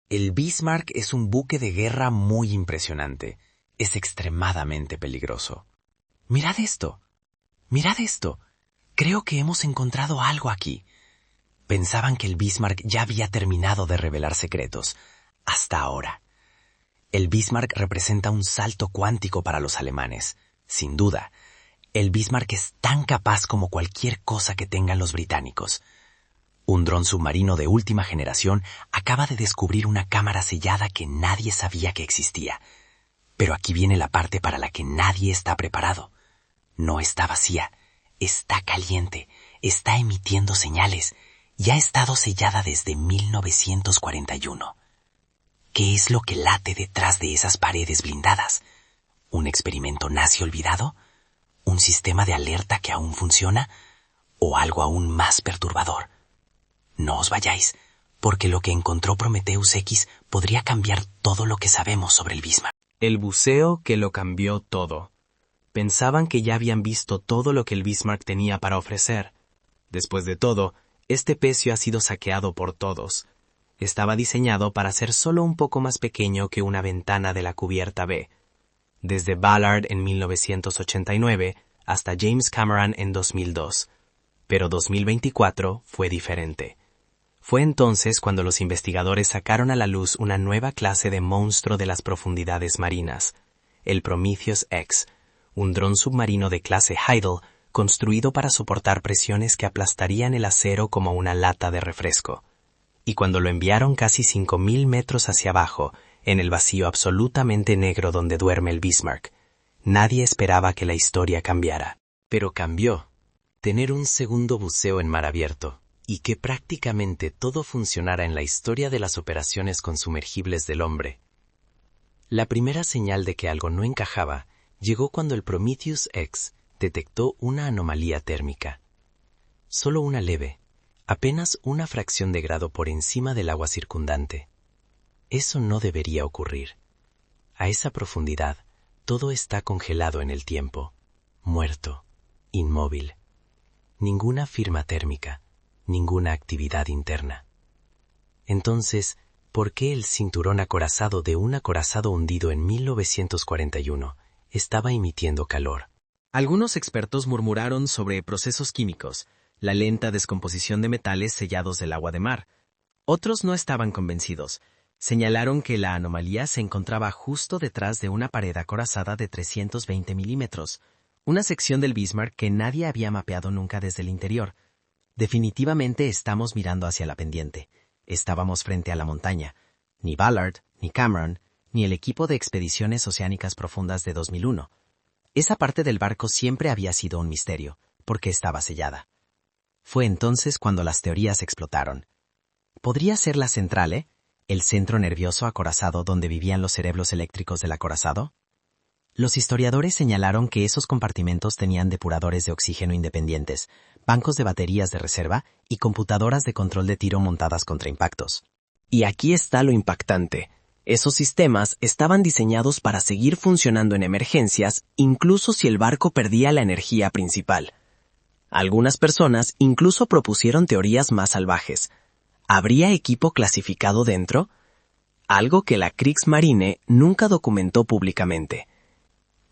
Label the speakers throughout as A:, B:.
A: El Bismarck es un buque de guerra muy impresionante. Es extremadamente peligroso. ¡Mirad esto! ¡Mirad esto! Creo que hemos encontrado algo aquí. Pensaban que el Bismarck ya había terminado de revelar secretos. Hasta ahora. El Bismarck representa un salto cuántico para los alemanes. Sin duda, el Bismarck es tan capaz como cualquier cosa que tengan los británicos. Un dron submarino de última generación acaba de descubrir una cámara sellada que nadie sabía que existía. Pero aquí viene la parte para la que nadie está preparado. No está vacía, está caliente, está emitiendo señales y ha estado sellada desde 1941. ¿Qué es lo que late detrás de esas paredes blindadas? ¿Un experimento nazi olvidado? ¿Un sistema de alerta que aún funciona? ¿O algo aún más perturbador? No os vayáis, porque lo que encontró Prometheus X podría cambiar todo lo que sabemos sobre el Bismarck.
B: El buceo que lo cambió todo. Pensaban que ya habían visto todo lo que el Bismarck tenía para ofrecer. Después de todo, este pecio ha sido saqueado por todos. Estaba diseñado para ser solo un poco más pequeño que una ventana de la cubierta B. Desde Ballard en 1989 hasta James Cameron en 2002. Pero 2024 fue diferente. Fue entonces cuando los investigadores sacaron a la luz una nueva clase de monstruo de las profundidades marinas, el Prometheus X, un dron submarino de clase Heidel construido para soportar presiones que aplastarían el acero como una lata de refresco. Y cuando lo enviaron casi 5.000 metros hacia abajo, en el vacío absolutamente negro donde duerme el Bismarck, nadie esperaba que la historia cambiara.
A: Pero cambió. Tener un segundo buceo en mar abierto, y que prácticamente todo funcionara en la historia de las operaciones con sumergibles del hombre. La primera señal de que algo no encajaba llegó cuando el Prometheus X detectó una anomalía térmica. Solo una leve, apenas una fracción de grado por encima del agua circundante. Eso no debería ocurrir. A esa profundidad, todo está congelado en el tiempo, muerto, inmóvil. Ninguna firma térmica, ninguna actividad interna. Entonces, ¿por qué el cinturón acorazado de un acorazado hundido en 1941 estaba emitiendo calor?
B: Algunos expertos murmuraron sobre procesos químicos, la lenta descomposición de metales sellados del agua de mar. Otros no estaban convencidos. Señalaron que la anomalía se encontraba justo detrás de una pared acorazada de 320 milímetros, una sección del Bismarck que nadie había mapeado nunca desde el interior. Definitivamente estamos mirando hacia la pendiente. Estábamos frente a la montaña. Ni Ballard, ni Cameron, ni el equipo de expediciones oceánicas profundas de 2001. Esa parte del barco siempre había sido un misterio, porque estaba sellada. Fue entonces cuando las teorías explotaron. ¿Podría ser la centrale, el centro nervioso acorazado donde vivían los cerebros eléctricos del acorazado? Los historiadores señalaron que esos compartimentos tenían depuradores de oxígeno independientes, bancos de baterías de reserva y computadoras de control de tiro montadas contra impactos. Y aquí está lo impactante. Esos sistemas estaban diseñados para seguir funcionando en emergencias, incluso si el barco perdía la energía principal. Algunas personas incluso propusieron teorías más salvajes. ¿Habría equipo clasificado dentro? Algo que la Kriegsmarine nunca documentó públicamente.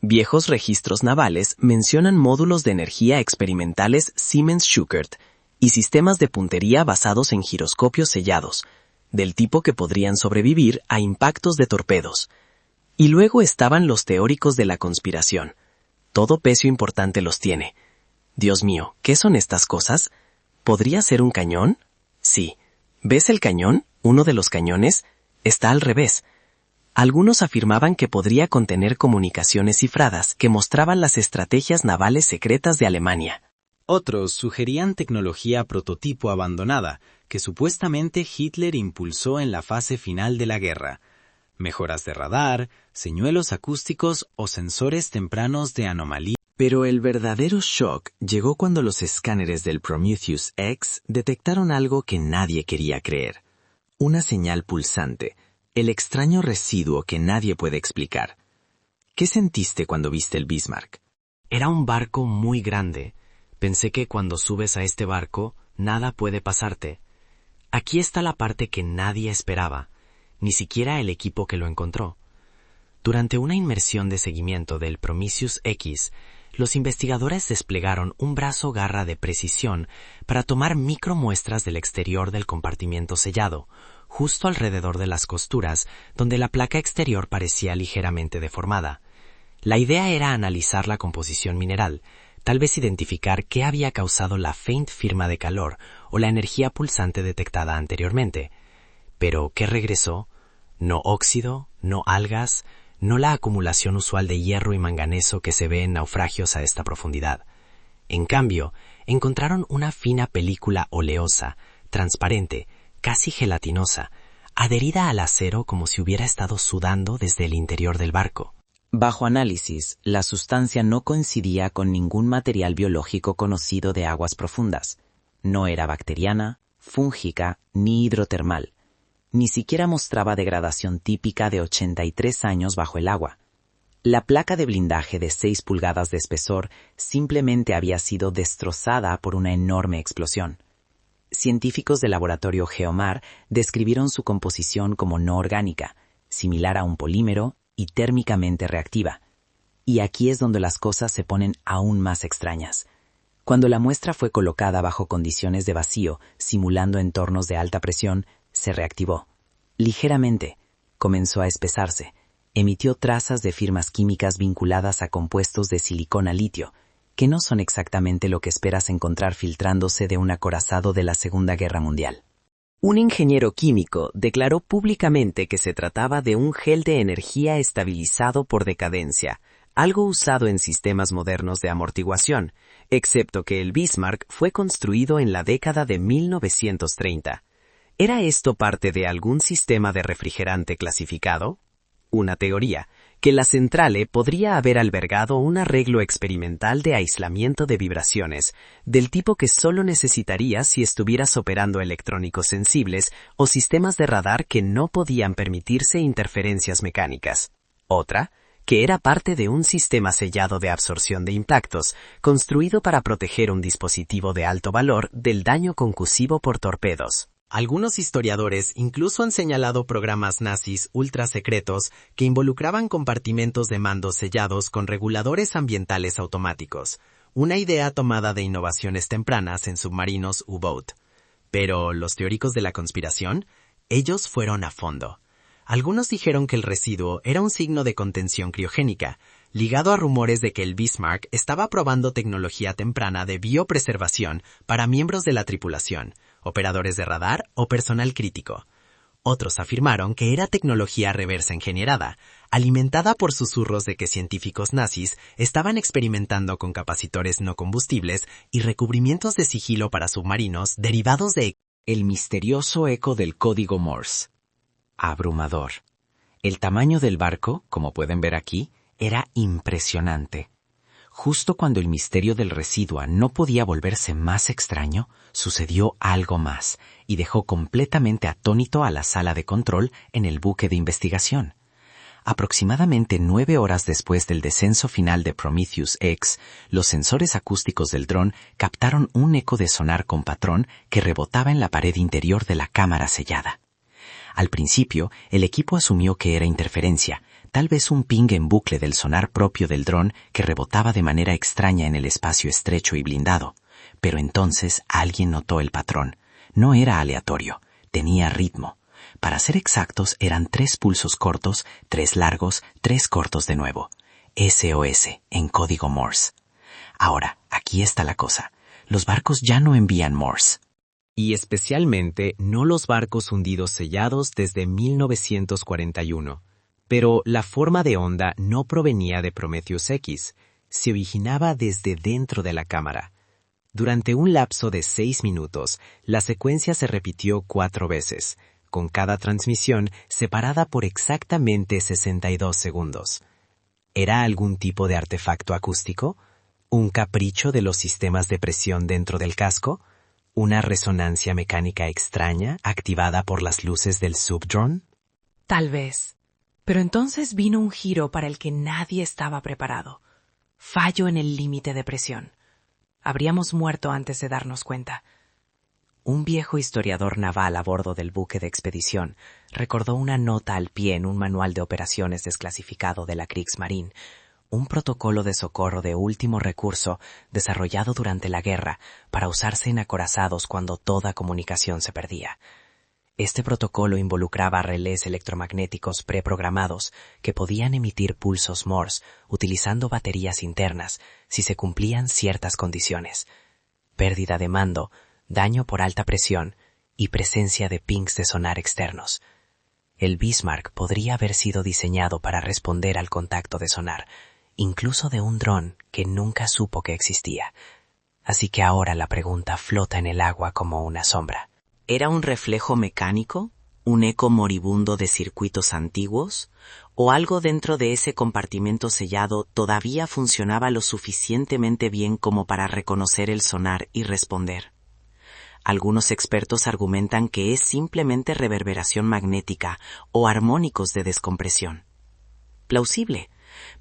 B: Viejos registros navales mencionan módulos de energía experimentales Siemens-Schuckert y sistemas de puntería basados en giroscopios sellados, del tipo que podrían sobrevivir a impactos de torpedos. Y luego estaban los teóricos de la conspiración. Todo peso importante los tiene. Dios mío, ¿qué son estas cosas? ¿Podría ser un cañón? Sí. ¿Ves el cañón? Uno de los cañones está al revés. Algunos afirmaban que podría contener comunicaciones cifradas que mostraban las estrategias navales secretas de Alemania.
C: Otros sugerían tecnología prototipo abandonada que supuestamente Hitler impulsó en la fase final de la guerra. Mejoras de radar, señuelos acústicos o sensores tempranos de anomalía.
A: Pero el verdadero shock llegó cuando los escáneres del Prometheus X detectaron algo que nadie quería creer. Una señal pulsante, el extraño residuo que nadie puede explicar. ¿Qué sentiste cuando viste el Bismarck?
B: Era un barco muy grande. Pensé que cuando subes a este barco, nada puede pasarte. Aquí está la parte que nadie esperaba. ni siquiera el equipo que lo encontró. Durante una inmersión de seguimiento del Prometheus X, los investigadores desplegaron un brazo garra de precisión para tomar micromuestras del exterior del compartimiento sellado, justo alrededor de las costuras donde la placa exterior parecía ligeramente deformada. La idea era analizar la composición mineral, tal vez identificar qué había causado la faint firma de calor o la energía pulsante detectada anteriormente. Pero, ¿qué regresó? No óxido, no algas, no la acumulación usual de hierro y manganeso que se ve en naufragios a esta profundidad. En cambio, encontraron una fina película oleosa, transparente, casi gelatinosa, adherida al acero como si hubiera estado sudando desde el interior del barco.
D: Bajo análisis, la sustancia no coincidía con ningún material biológico conocido de aguas profundas. No era bacteriana, fúngica ni hidrotermal. Ni siquiera mostraba degradación típica de 83 años bajo el agua. La placa de blindaje de 6 pulgadas de espesor simplemente había sido destrozada por una enorme explosión. Científicos del laboratorio Geomar describieron su composición como no orgánica, similar a un polímero y térmicamente reactiva. Y aquí es donde las cosas se ponen aún más extrañas. Cuando la muestra fue colocada bajo condiciones de vacío, simulando entornos de alta presión, se reactivó. Ligeramente, comenzó a espesarse, emitió trazas de firmas químicas vinculadas a compuestos de silicona-litio, que no son exactamente lo que esperas encontrar filtrándose de un acorazado de la Segunda Guerra Mundial.
B: Un ingeniero químico declaró públicamente que se trataba de un gel de energía estabilizado por decadencia, algo usado en sistemas modernos de amortiguación, excepto que el Bismarck fue construido en la década de 1930. ¿Era esto parte de algún sistema de refrigerante clasificado? Una teoría, que la centrale podría haber albergado un arreglo experimental de aislamiento de vibraciones, del tipo que solo necesitarías si estuvieras operando electrónicos sensibles o sistemas de radar que no podían permitirse interferencias mecánicas. Otra, que era parte de un sistema sellado de absorción de impactos, construido para proteger un dispositivo de alto valor del daño concusivo por torpedos. Algunos historiadores incluso han señalado programas nazis ultrasecretos que involucraban compartimentos de mando sellados con reguladores ambientales automáticos, una idea tomada de innovaciones tempranas en submarinos U-Boat. Pero los teóricos de la conspiración, ellos fueron a fondo. Algunos dijeron que el residuo era un signo de contención criogénica, ligado a rumores de que el Bismarck estaba probando tecnología temprana de biopreservación para miembros de la tripulación, operadores de radar o personal crítico. Otros afirmaron que era tecnología reversa ingenierada, alimentada por susurros de que científicos nazis estaban experimentando con capacitores no combustibles y recubrimientos de sigilo para submarinos derivados de
D: el misterioso eco del código Morse. Abrumador. El tamaño del barco, como pueden ver aquí, era impresionante. Justo cuando el misterio del residuo no podía volverse más extraño, sucedió algo más y dejó completamente atónito a la sala de control en el buque de investigación. Aproximadamente 9 horas después del descenso final de Prometheus X, los sensores acústicos del dron captaron un eco de sonar con patrón que rebotaba en la pared interior de la cámara sellada. Al principio, el equipo asumió que era interferencia, tal vez un ping en bucle del sonar propio del dron que rebotaba de manera extraña en el espacio estrecho y blindado. Pero entonces alguien notó el patrón. No era aleatorio, tenía ritmo. Para ser exactos, eran 3 pulsos cortos, 3 largos, 3 cortos de nuevo. SOS, en código Morse. Ahora, aquí está la cosa. Los barcos ya no envían Morse.
B: Y especialmente no los barcos hundidos sellados desde 1941. Pero la forma de onda no provenía de Prometheus X, se originaba desde dentro de la cámara. Durante un lapso de 6 minutos, la secuencia se repitió 4 veces, con cada transmisión separada por exactamente 62 segundos. ¿Era algún tipo de artefacto acústico? ¿Un capricho de los sistemas de presión dentro del casco? ¿Una resonancia mecánica extraña activada por las luces del subdrone?
E: Tal vez. Pero entonces vino un giro para el que nadie estaba preparado. Fallo en el límite de presión. Habríamos muerto antes de darnos cuenta.
D: Un viejo historiador naval a bordo del buque de expedición recordó una nota al pie en un manual de operaciones desclasificado de la Kriegsmarine, un protocolo de socorro de último recurso desarrollado durante la guerra para usarse en acorazados cuando toda comunicación se perdía. Este protocolo involucraba relés electromagnéticos preprogramados que podían emitir pulsos Morse utilizando baterías internas si se cumplían ciertas condiciones: pérdida de mando, daño por alta presión y presencia de pings de sonar externos. El Bismarck podría haber sido diseñado para responder al contacto de sonar, incluso de un dron que nunca supo que existía. Así que ahora la pregunta flota en el agua como una sombra. ¿Era un reflejo mecánico? ¿Un eco moribundo de circuitos antiguos? ¿O algo dentro de ese compartimento sellado todavía funcionaba lo suficientemente bien como para reconocer el sonar y responder? Algunos expertos argumentan que es simplemente reverberación magnética o armónicos de descompresión. Plausible,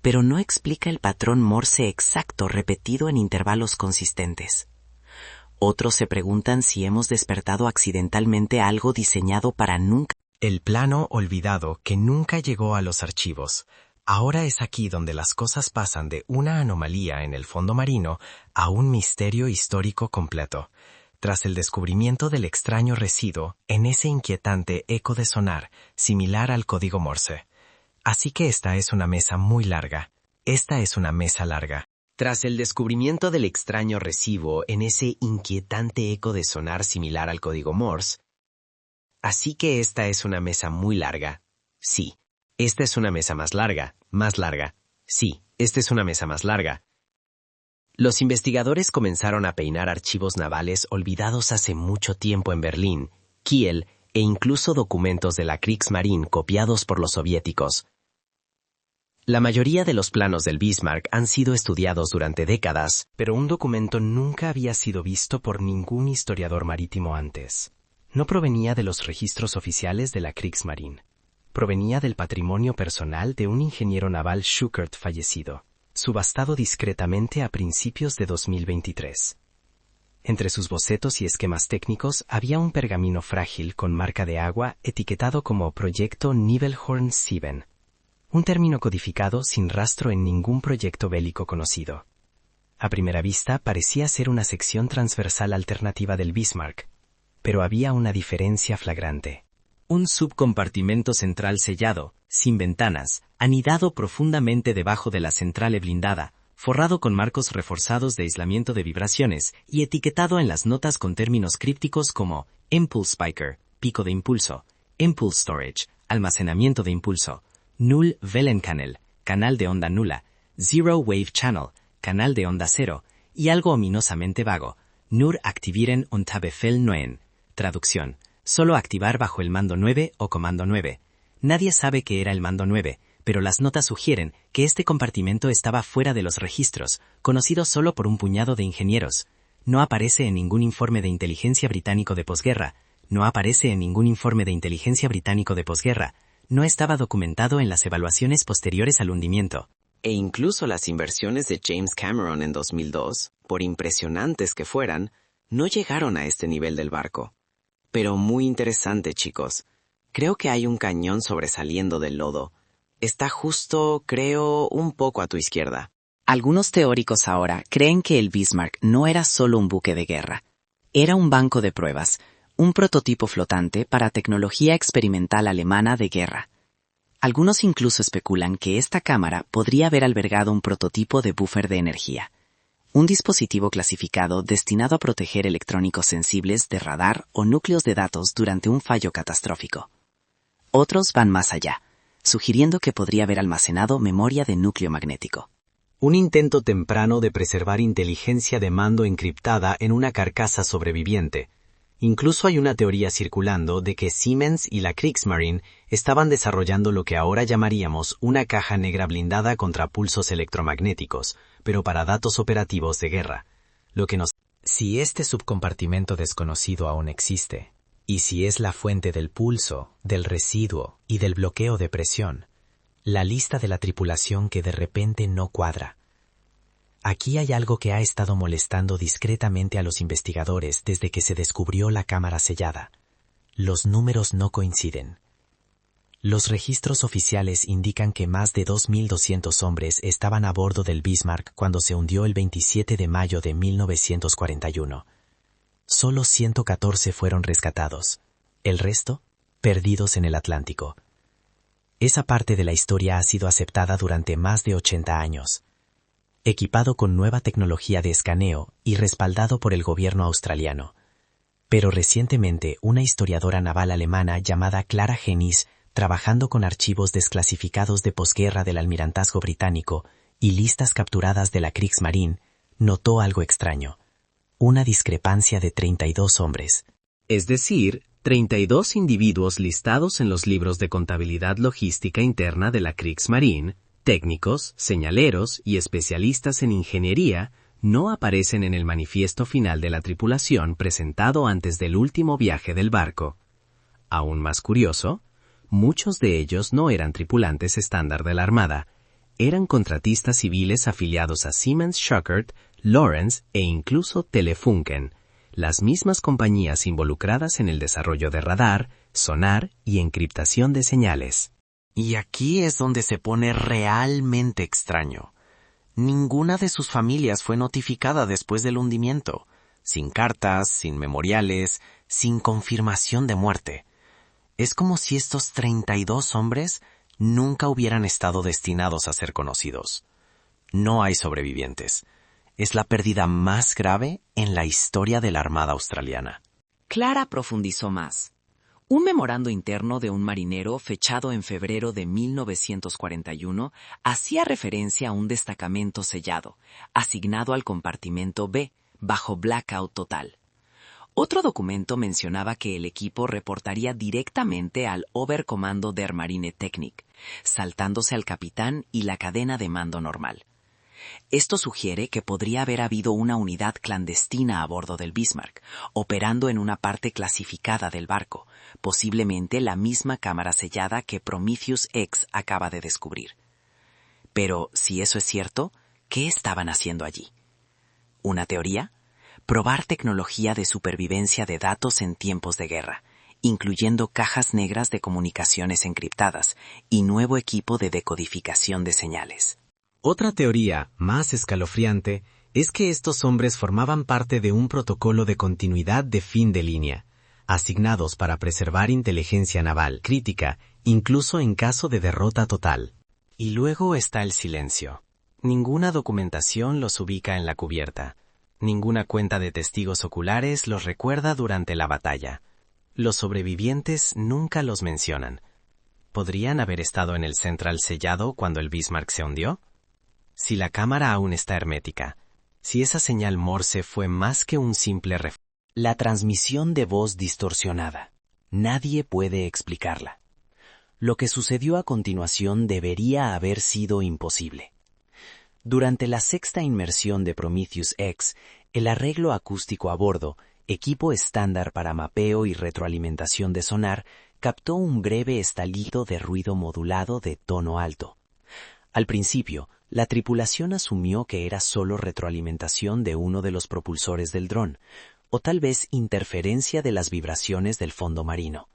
D: pero no explica el patrón Morse exacto repetido en intervalos consistentes. Otros se preguntan si hemos despertado accidentalmente algo diseñado para nunca.
B: El plano olvidado que nunca llegó a los archivos. Ahora es aquí donde las cosas pasan de una anomalía en el fondo marino a un misterio histórico completo. Tras el descubrimiento del extraño residuo en ese inquietante eco de sonar, similar al código Morse. Así que esta es una mesa muy larga. Esta es una mesa larga. Tras el descubrimiento del extraño residuo en ese inquietante eco de sonar similar al código Morse. Así que esta es una mesa muy larga. Sí. Esta es una mesa más larga. Más larga. Sí. Esta es una mesa más larga. Los investigadores comenzaron a peinar archivos navales olvidados hace mucho tiempo en Berlín, Kiel e incluso documentos de la Kriegsmarine copiados por los soviéticos. La mayoría de los planos del Bismarck han sido estudiados durante décadas, pero un documento nunca había sido visto por ningún historiador marítimo antes. No provenía de los registros oficiales de la Kriegsmarine. Provenía del patrimonio personal de un ingeniero naval Schuckert fallecido, subastado discretamente a principios de 2023. Entre sus bocetos y esquemas técnicos había un pergamino frágil con marca de agua etiquetado como Proyecto Nibelhorn 7, un término codificado sin rastro en ningún proyecto bélico conocido. A primera vista parecía ser una sección transversal alternativa del Bismarck, pero había una diferencia flagrante. Un subcompartimento central sellado, sin ventanas, anidado profundamente debajo de la centrale blindada, forrado con marcos reforzados de aislamiento de vibraciones y etiquetado en las notas con términos crípticos como Impulse Spiker, pico de impulso, Impulse Storage, almacenamiento de impulso, Null Wellenkanal, canal de onda nula, Zero Wave Channel, canal de onda cero, y algo ominosamente vago, Nur aktivieren unter Befehl 9, traducción, solo activar bajo el mando 9 o comando 9. Nadie sabe qué era el mando 9, pero las notas sugieren que este compartimento estaba fuera de los registros, conocido solo por un puñado de ingenieros. No aparece en ningún informe de inteligencia británico de posguerra. No aparece en ningún informe de inteligencia británico de posguerra. No estaba documentado en las evaluaciones posteriores al hundimiento. E incluso las inversiones de James Cameron en 2002, por impresionantes que fueran, no llegaron a este nivel del barco. Pero muy interesante, chicos. Creo que hay un cañón sobresaliendo del lodo. Está justo, creo, un poco a tu izquierda.
D: Algunos teóricos ahora creen que el Bismarck no era solo un buque de guerra. Era un banco de pruebas, un prototipo flotante para tecnología experimental alemana de guerra. Algunos incluso especulan que esta cámara podría haber albergado un prototipo de buffer de energía, un dispositivo clasificado destinado a proteger electrónicos sensibles de radar o núcleos de datos durante un fallo catastrófico. Otros van más allá, sugiriendo que podría haber almacenado memoria de núcleo magnético.
B: Un intento temprano de preservar inteligencia de mando encriptada en una carcasa sobreviviente. Incluso hay una teoría circulando de que Siemens y la Kriegsmarine estaban desarrollando lo que ahora llamaríamos una caja negra blindada contra pulsos electromagnéticos, pero para datos operativos de guerra.
C: Si este subcompartimento desconocido aún existe, y si es la fuente del pulso, del residuo y del bloqueo de presión, la lista de la tripulación que de repente no cuadra.
D: Aquí hay algo que ha estado molestando discretamente a los investigadores desde que se descubrió la cámara sellada. Los números no coinciden. Los registros oficiales indican que más de 2.200 hombres estaban a bordo del Bismarck cuando se hundió el 27 de mayo de 1941. Solo 114 fueron rescatados. El resto, perdidos en el Atlántico. Esa parte de la historia ha sido aceptada durante más de 80 años. Equipado con nueva tecnología de escaneo y respaldado por el gobierno australiano. Pero recientemente una historiadora naval alemana llamada Clara Hennis, trabajando con archivos desclasificados de posguerra del almirantazgo británico y listas capturadas de la Kriegsmarine, notó algo extraño. Una discrepancia de 32 hombres.
B: Es decir, 32 individuos listados en los libros de contabilidad logística interna de la Kriegsmarine, técnicos, señaleros y especialistas en ingeniería, no aparecen en el manifiesto final de la tripulación presentado antes del último viaje del barco. Aún más curioso, muchos de ellos no eran tripulantes estándar de la Armada, eran contratistas civiles afiliados a Siemens Schuckert, Lawrence e incluso Telefunken, las mismas compañías involucradas en el desarrollo de radar, sonar y encriptación de señales.
D: Y aquí es donde se pone realmente extraño. Ninguna de sus familias fue notificada después del hundimiento, sin cartas, sin memoriales, sin confirmación de muerte. Es como si estos 32 hombres nunca hubieran estado destinados a ser conocidos. No hay sobrevivientes. Es la pérdida más grave en la historia de la Armada australiana.
F: Clara profundizó más. Un memorando interno de un marinero fechado en febrero de 1941 hacía referencia a un destacamento sellado, asignado al compartimento B, bajo blackout total. Otro documento mencionaba que el equipo reportaría directamente al Oberkommando der Marine Technik, saltándose al capitán y la cadena de mando normal. Esto sugiere que podría haber habido una unidad clandestina a bordo del Bismarck, operando en una parte clasificada del barco, posiblemente la misma cámara sellada que Prometheus X acaba de descubrir. Pero, si eso es cierto, ¿qué estaban haciendo allí? ¿Una teoría? Probar tecnología de supervivencia de datos en tiempos de guerra, incluyendo cajas negras de comunicaciones encriptadas y nuevo equipo de decodificación de señales.
B: Otra teoría, más escalofriante, es que estos hombres formaban parte de un protocolo de continuidad de fin de línea, asignados para preservar inteligencia naval crítica, incluso en caso de derrota total.
D: Y luego está el silencio. Ninguna documentación los ubica en la cubierta. Ninguna cuenta de testigos oculares los recuerda durante la batalla. Los sobrevivientes nunca los mencionan. ¿Podrían haber estado en el central sellado cuando el Bismarck se hundió? Si la cámara aún está hermética, si esa señal Morse fue más que un simple
A: La transmisión de voz distorsionada. Nadie puede explicarla. Lo que sucedió a continuación debería haber sido imposible. Durante la sexta inmersión de Prometheus X, el arreglo acústico a bordo, equipo estándar para mapeo y retroalimentación de sonar, captó un breve estallido de ruido modulado de tono alto. Al principio, la tripulación asumió que era solo retroalimentación de uno de los propulsores del dron, o tal vez interferencia de las vibraciones del fondo marino.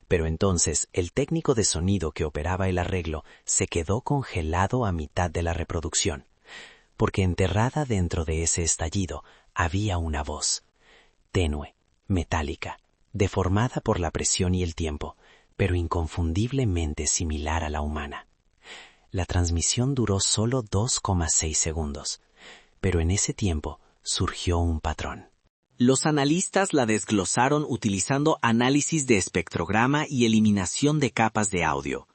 A: Pero entonces el técnico de sonido que operaba el arreglo se quedó congelado a mitad de la reproducción, porque enterrada dentro de ese estallido había una voz, tenue, metálica, deformada por la presión y el tiempo, pero inconfundiblemente similar a la humana. La transmisión duró solo 2,6 segundos, pero en ese tiempo surgió un patrón.
F: Los analistas la desglosaron utilizando análisis de espectrograma y eliminación de capas de audio.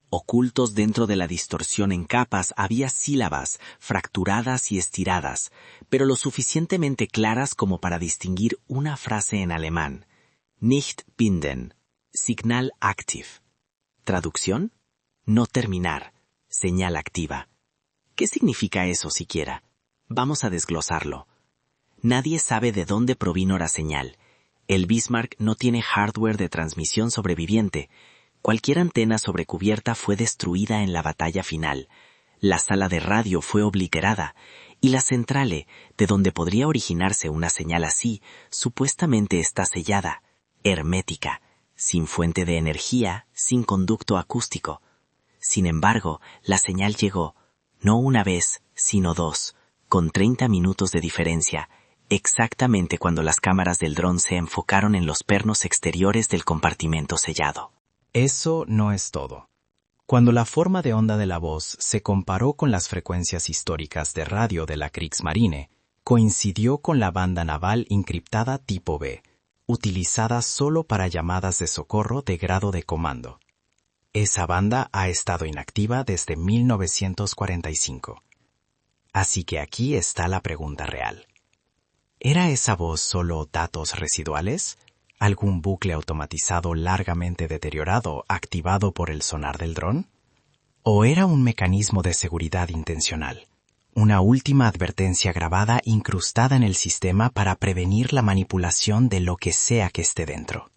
F: Ocultos dentro de la distorsión en capas había sílabas, fracturadas y estiradas, pero lo suficientemente claras como para distinguir una frase en alemán. Nicht binden, Signal active. ¿Traducción? No terminar. Señal activa. ¿Qué significa eso siquiera? Vamos a desglosarlo. Nadie sabe de dónde provino la señal. El Bismarck no tiene hardware de transmisión sobreviviente. Cualquier antena sobre cubierta fue destruida en la batalla final. La sala de radio fue obliterada. y la centrale, de donde podría originarse una señal así, supuestamente está sellada, hermética, sin fuente de energía, sin conducto acústico. Sin embargo, la señal llegó, no una vez, sino dos, con 30 minutos de diferencia, exactamente cuando las cámaras del dron se enfocaron en los pernos exteriores del compartimento sellado.
C: Eso no es todo. Cuando la forma de onda de la voz se comparó con las frecuencias históricas de radio de la Kriegsmarine, coincidió con la banda naval encriptada tipo B, utilizada solo para llamadas de socorro de grado de comando. Esa banda ha estado inactiva desde 1945. Así que aquí está la pregunta real. ¿Era esa voz solo datos residuales? ¿Algún bucle automatizado largamente deteriorado activado por el sonar del dron? ¿O era un mecanismo de seguridad intencional? Una última advertencia grabada incrustada en el sistema para prevenir la manipulación de lo que sea que esté dentro.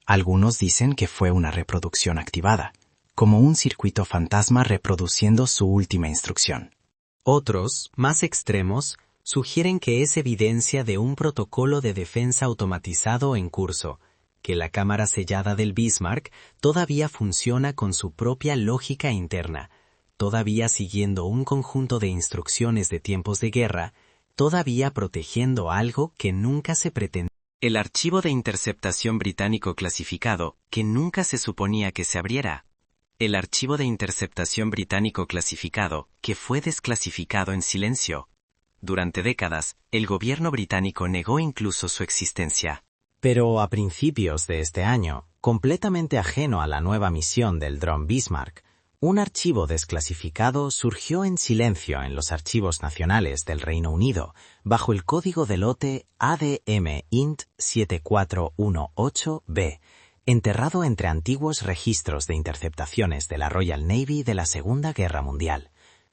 C: Algunos dicen que fue una reproducción activada, como un circuito fantasma reproduciendo su última instrucción.
B: Otros, más extremos, sugieren que es evidencia de un protocolo de defensa automatizado en curso, que la cámara sellada del Bismarck todavía funciona con su propia lógica interna, todavía siguiendo un conjunto de instrucciones de tiempos de guerra, todavía protegiendo algo que nunca se pretendía. El archivo de interceptación británico clasificado, que nunca se suponía que se abriera. El archivo de interceptación británico clasificado, que fue desclasificado en silencio. Durante décadas, el gobierno británico negó incluso su existencia.
D: Pero a principios de este año, completamente ajeno a la nueva misión del dron Bismarck, un archivo desclasificado surgió en silencio en los archivos nacionales del Reino Unido, bajo el código de lote ADM Int 7418B, enterrado entre antiguos registros de interceptaciones de la Royal Navy de la Segunda Guerra Mundial.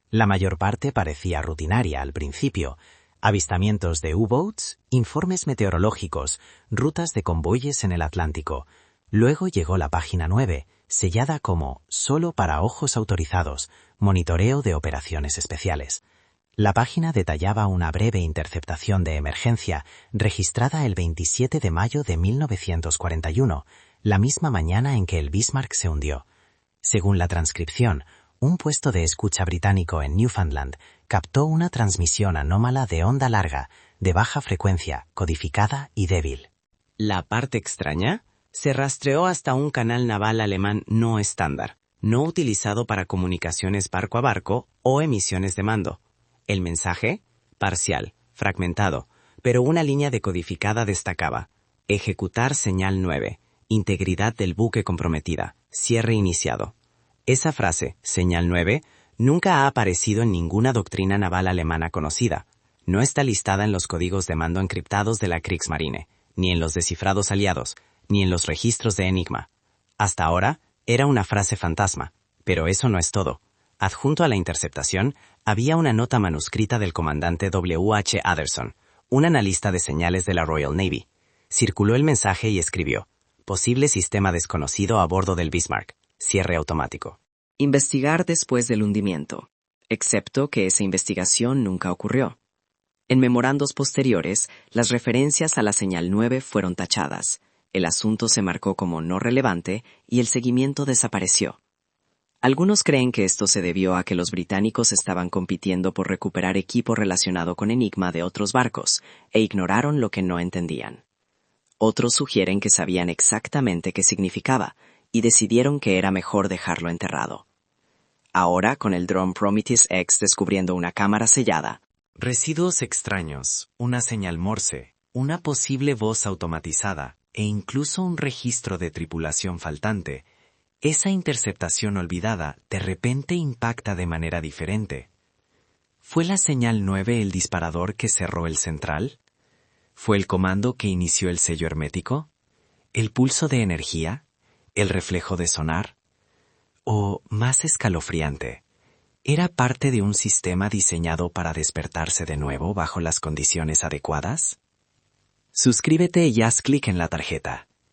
D: La mayor parte parecía rutinaria al principio: avistamientos de U-boats, informes meteorológicos, rutas de convoyes en el Atlántico. Luego llegó la página 9, sellada como «Solo para ojos autorizados, monitoreo de operaciones especiales». La página detallaba una breve interceptación de emergencia registrada el 27 de mayo de 1941, la misma mañana en que el Bismarck se hundió. Según la transcripción, un puesto de escucha británico en Newfoundland captó una transmisión anómala de onda larga, de baja frecuencia, codificada y débil.
B: La parte extraña se rastreó hasta un canal naval alemán no estándar, no utilizado para comunicaciones barco a barco o emisiones de mando. El mensaje, parcial, fragmentado, pero una línea decodificada destacaba: ejecutar señal 9, integridad del buque comprometida, cierre iniciado. Esa frase, señal 9, nunca ha aparecido en ninguna doctrina naval alemana conocida. No está listada en los códigos de mando encriptados de la Kriegsmarine, ni en los descifrados aliados, ni en los registros de Enigma. Hasta ahora, era una frase fantasma, pero eso no es todo. Adjunto a la interceptación, había una nota manuscrita del comandante W.H. Aderson, un analista de señales de la Royal Navy. Circuló el mensaje y escribió: posible sistema desconocido a bordo del Bismarck. Cierre automático. Investigar después del hundimiento, excepto que esa investigación nunca ocurrió. En memorandos posteriores, las referencias a la señal 9 fueron tachadas, el asunto se marcó como no relevante y el seguimiento desapareció. Algunos creen que esto se debió a que los británicos estaban compitiendo por recuperar equipo relacionado con Enigma de otros barcos e ignoraron lo que no entendían. Otros sugieren que sabían exactamente qué significaba y decidieron que era mejor dejarlo enterrado. Ahora, con el dron Prometheus X descubriendo una cámara sellada, residuos extraños, una señal Morse, una posible voz automatizada e incluso un registro de tripulación faltante, esa interceptación olvidada de repente impacta de manera diferente. ¿Fue la señal 9 el disparador que cerró el central? ¿Fue el comando que inició el sello hermético? ¿El pulso de energía? ¿El reflejo de sonar? O, más escalofriante, ¿era parte de un sistema diseñado para despertarse de nuevo bajo las condiciones adecuadas? Suscríbete y haz clic en la tarjeta.